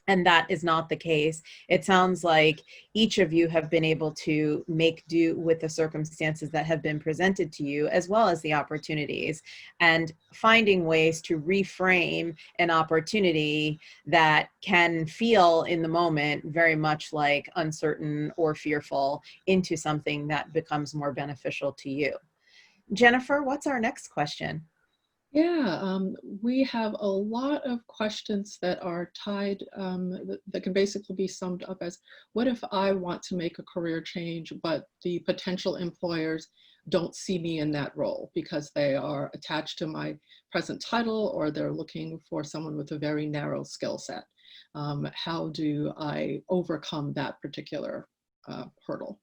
And that is not the case. It sounds like each of you have been able to make do with the circumstances that have been presented to you, as well as the opportunities, and finding ways to reframe an opportunity that can feel in the moment very much like uncertain or fearful into something that becomes more beneficial to you. Jennifer, what's our next question? Yeah, we have a lot of questions that are tied, that can basically be summed up as, what if I want to make a career change, but the potential employers don't see me in that role because they are attached to my present title or they're looking for someone with a very narrow skill set? How do I overcome that particular hurdle?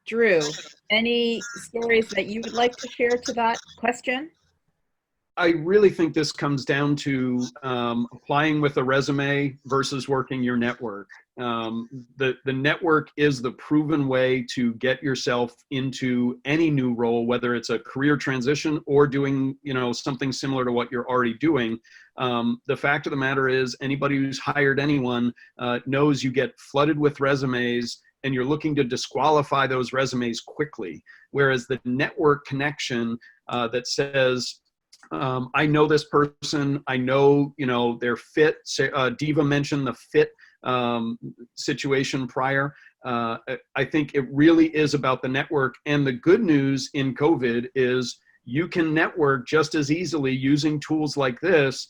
Drew, any stories that you would like to share to that question? I really think this comes down to applying with a resume versus working your network. The network is the proven way to get yourself into any new role, whether it's a career transition or doing, you know, something similar to what you're already doing. The fact of the matter is, anybody who's hired anyone knows you get flooded with resumes and you're looking to disqualify those resumes quickly. Whereas the network connection that says, I know this person, I know, you know, their fit. Deva mentioned the fit situation prior. I think it really is about the network. And the good news in COVID is you can network just as easily using tools like this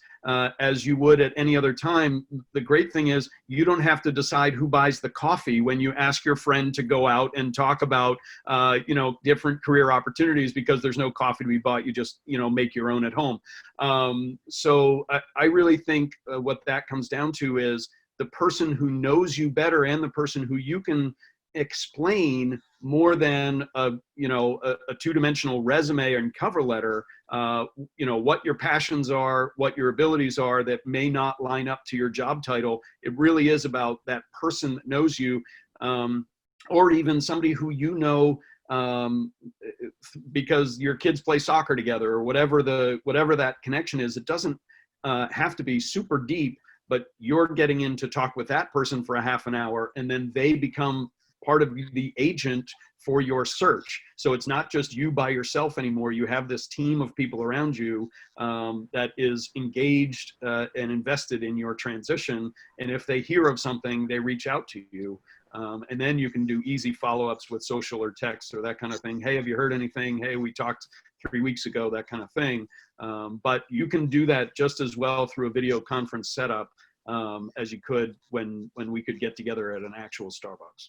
as you would at any other time. The great thing is you don't have to decide who buys the coffee when you ask your friend to go out and talk about, you know, different career opportunities, because there's no coffee to be bought. You just, you know, make your own at home. So I really think what that comes down to is the person who knows you better and the person who you can explain more than a two-dimensional resume and cover letter, you know, what your passions are, what your abilities are that may not line up to your job title. It really is about that person that knows you, or even somebody who you know because your kids play soccer together, or whatever that connection is. It doesn't have to be super deep, but you're getting in to talk with that person for a half an hour, and then they become part of the agent for your search. So it's not just you by yourself anymore. You have this team of people around you that is engaged and invested in your transition. And if they hear of something, they reach out to you. And then you can do easy follow-ups with social or text or that kind of thing. Hey, have you heard anything? Hey, we talked 3 weeks ago, that kind of thing. But you can do that just as well through a video conference setup as you could when we could get together at an actual Starbucks.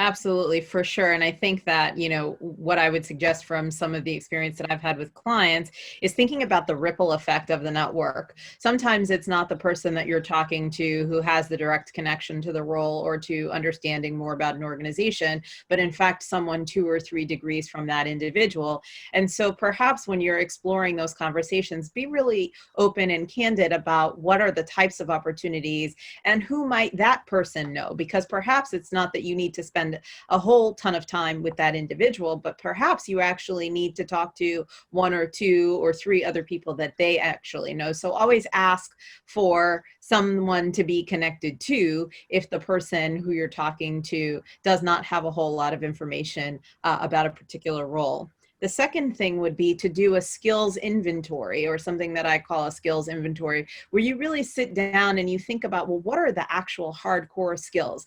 Absolutely, for sure. And I think that, you know, what I would suggest from some of the experience that I've had with clients is thinking about the ripple effect of the network. Sometimes it's not the person that you're talking to who has the direct connection to the role or to understanding more about an organization, but in fact, someone 2 or 3 degrees from that individual. And so perhaps when you're exploring those conversations, be really open and candid about what are the types of opportunities and who might that person know, because perhaps it's not that you need to spend a whole ton of time with that individual, but perhaps you actually need to talk to 1 or 2 or 3 other people that they actually know. So always ask for someone to be connected to if the person who you're talking to does not have a whole lot of information about a particular role. The second thing would be to do a skills inventory, or something that I call a skills inventory, where you really sit down and you think about, well, what are the actual hardcore skills?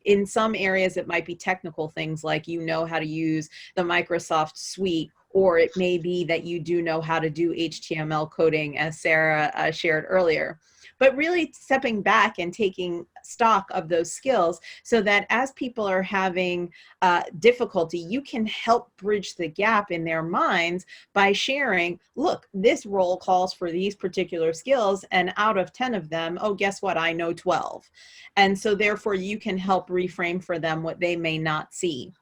In some areas, it might be technical things like you know how to use the Microsoft suite, or it may be that you do know how to do HTML coding, as Sarah shared earlier. But really stepping back and taking stock of those skills so that as people are having difficulty, you can help bridge the gap in their minds by sharing, look, this role calls for these particular skills, and out of 10 of them, oh, guess what? I know 12. And so therefore you can help reframe for them what they may not see.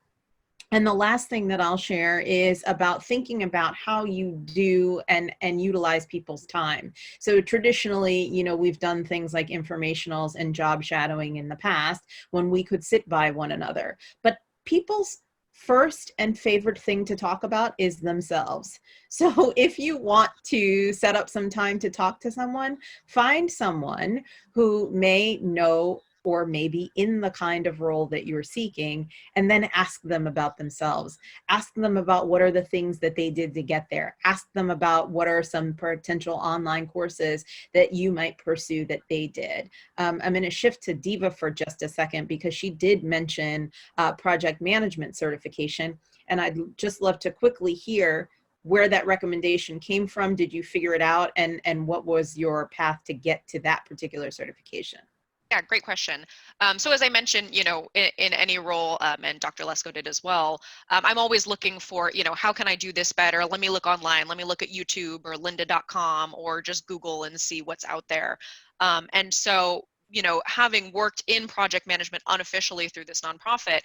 And the last thing that I'll share is about thinking about how you do and utilize people's time. So traditionally, you know, we've done things like informationals and job shadowing in the past when we could sit by one another. But people's first and favorite thing to talk about is themselves. So if you want to set up some time to talk to someone, find someone who may know or maybe in the kind of role that you're seeking, and then ask them about themselves. Ask them about what are the things that they did to get there. Ask them about what are some potential online courses that you might pursue that they did. I'm going to shift to Deva for just a second because she did mention project management certification, and I'd just love to quickly hear where that recommendation came from. Did you figure it out, and what was your path to get to that particular certification? Yeah, great question. So as I mentioned, you know, in any role, and Dr. Lesko did as well, I'm always looking for, you know, how can I do this better? Let me look online. Let me look at YouTube or lynda.com or just Google and see what's out there. And so, you know, having worked in project management unofficially through this nonprofit,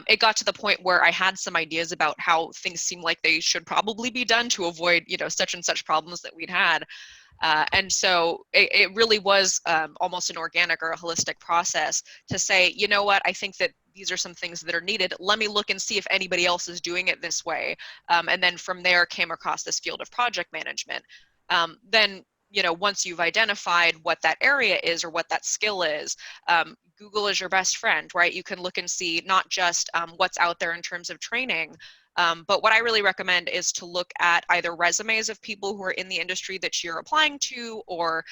it got to the point where I had some ideas about how things seem like they should probably be done to avoid, you know, such and such problems that we'd had. And so it really was almost an organic or a holistic process to say, you know what, I think that these are some things that are needed. Let me look and see if anybody else is doing it this way. And then from there came across this field of project management. Then, you know, once you've identified what that area is or what that skill is, Google is your best friend, right? You can look and see not just what's out there in terms of training, but what I really recommend is to look at either resumes of people who are in the industry that you're applying to, or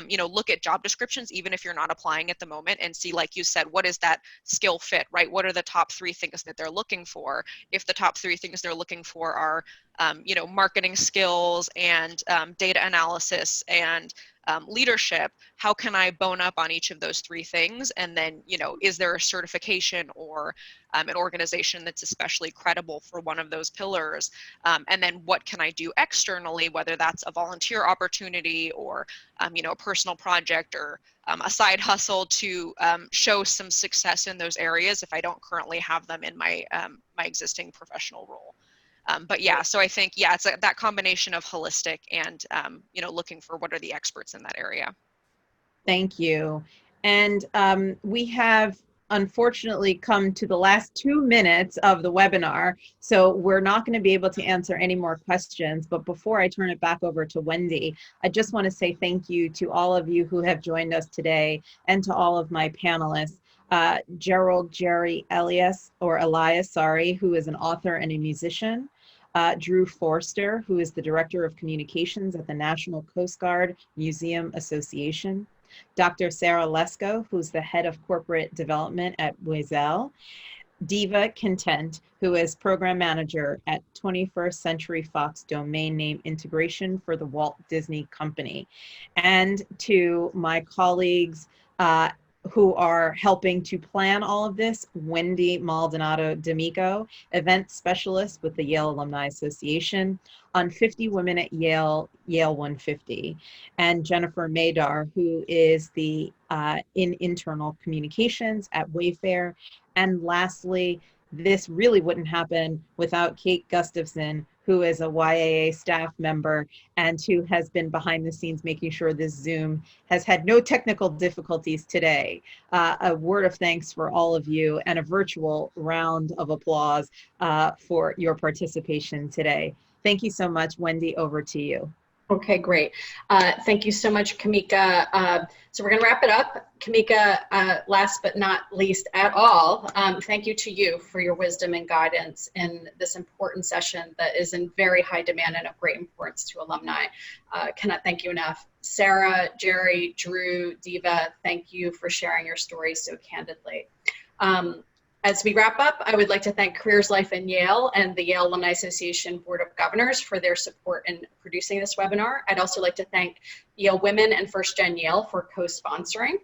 you know, look at job descriptions, even if you're not applying at the moment, and see, like you said, what is that skill fit, right? What are the top 3 things that they're looking for? If the top 3 things they're looking for are, you know, marketing skills and data analysis and leadership, how can I bone up on each of those 3 things? And then, you know, is there a certification or an organization that's especially credible for one of those pillars? And then what can I do externally, whether that's a volunteer opportunity or, you know, a personal project or a side hustle to show some success in those areas if I don't currently have them in my, my existing professional role. But yeah, so I think, yeah, it's that combination of holistic and, you know, looking for what are the experts in that area. Thank you. And we have unfortunately come to the last 2 minutes of the webinar, so we're not going to be able to answer any more questions. But before I turn it back over to Wendy, I just want to say thank you to all of you who have joined us today and to all of my panelists. Gerald, Jerry, Elias, sorry, who is an author and a musician. Drew Forster, who is the Director of Communications at the National Coast Guard Museum Association. Dr. Sarah Lesko, who's the Head of Corporate Development at YAA. Deva Content, who is Program Manager at 21st Century Fox Domain Name Integration for the Walt Disney Company. And to my colleagues, who are helping to plan all of this: Wendy Maldonado D'Amico, event specialist with the Yale Alumni Association, on 50 Women at Yale, Yale 150, and Jennifer Madar, who is the in internal communications at Wayfair. And lastly, this really wouldn't happen without Kate Gustafson, who is a YAA staff member and who has been behind the scenes making sure this Zoom has had no technical difficulties today. A word of thanks for all of you and a virtual round of applause for your participation today. Thank you so much. Wendy, over to you. Okay, great. Thank you so much, Kameka. So we're going to wrap it up. Kameka, last but not least at all, thank you to you for your wisdom and guidance in this important session that is in very high demand and of great importance to alumni. Cannot thank you enough. Sarah, Jerry, Drew, Deva, thank you for sharing your stories so candidly. As we wrap up, I would like to thank Careers Life in Yale and the Yale Alumni Association Board of Governors for their support in producing this webinar. I'd also like to thank YaleWomen and First Gen Yale for co-sponsoring.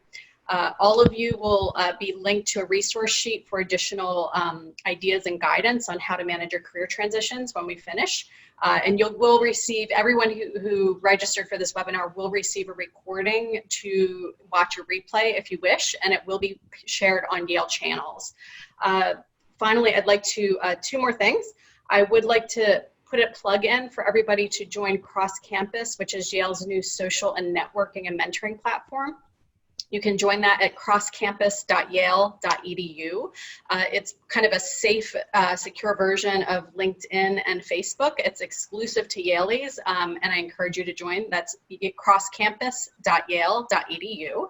All of you will be linked to a resource sheet for additional ideas and guidance on how to manage your career transitions when we finish. And will receive, everyone who registered for this webinar will receive a recording to watch a replay if you wish, and it will be shared on Yale channels. Finally, I'd like to, two more things. I would like to put a plug in for everybody to join Cross Campus, which is Yale's new social and networking and mentoring platform. You can join that at crosscampus.yale.edu. It's kind of a safe, secure version of LinkedIn and Facebook. It's exclusive to Yaleys, and I encourage you to join. That's crosscampus.yale.edu.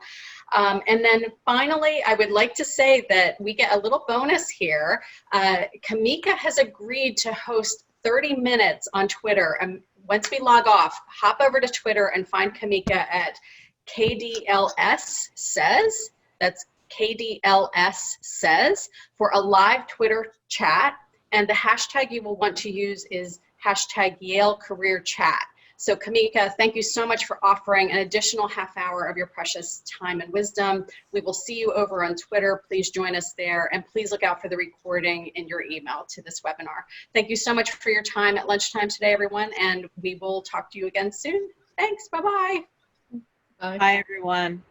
And then finally, I would like to say that we get a little bonus here. Kameka has agreed to host 30 minutes on Twitter. And once we log off, hop over to Twitter and find Kameka at KDLS Says, that's KDLS Says, for a live Twitter chat. And the hashtag you will want to use is hashtag Yale Career Chat. So Kameka, thank you so much for offering an additional half hour of your precious time and wisdom. We will see you over on Twitter. Please join us there, and please look out for the recording in your email to this webinar. Thank you so much for your time at lunchtime today, everyone, and we will talk to you again soon. Thanks, bye-bye. Bye, everyone.